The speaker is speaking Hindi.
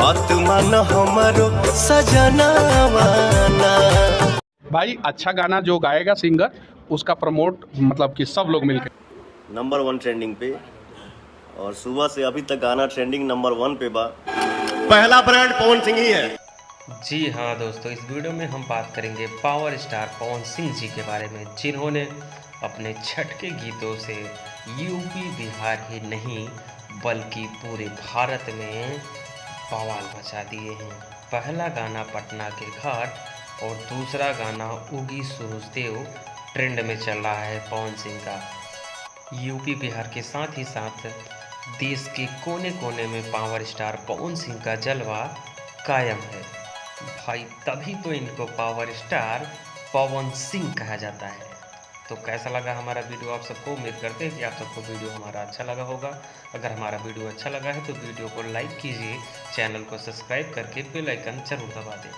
बात मान हमारो सजनावाना। भाई अच्छा गाना जो गाएगा सिंगर उसका प्रमोट मतलब कि सब लोग मिलकर नंबर 1 ट्रेंडिंग पे, और सुबह से अभी तक गाना ट्रेंडिंग नंबर 1 पे बा। पहला ब्रांड पवन सिंह ही है। जी हाँ दोस्तों, इस वीडियो में हम बात करेंगे पावर स्टार पवन सिंह जी के बारे में, जिन्होंने अपने छटके गीतों से यूपी बिहार ही नहीं बल्कि पूरे भारत में बवाल मचा दिए हैं। पहला गाना पटना के घाट और दूसरा गाना उगी सूरजदेव ट्रेंड में चल रहा है पवन सिंह का। यूपी बिहार के साथ ही साथ देश के कोने कोने में पावर स्टार पवन सिंह का जलवा कायम है भाई, तभी तो इनको पावर स्टार पवन सिंह कहा जाता है। तो कैसा लगा हमारा वीडियो आप सबको? उम्मीद करते हैं कि आप सबको वीडियो हमारा अच्छा लगा होगा। अगर हमारा वीडियो अच्छा लगा है तो वीडियो को लाइक कीजिए, चैनल को सब्सक्राइब करके बेल आइकन जरूर दबा दें।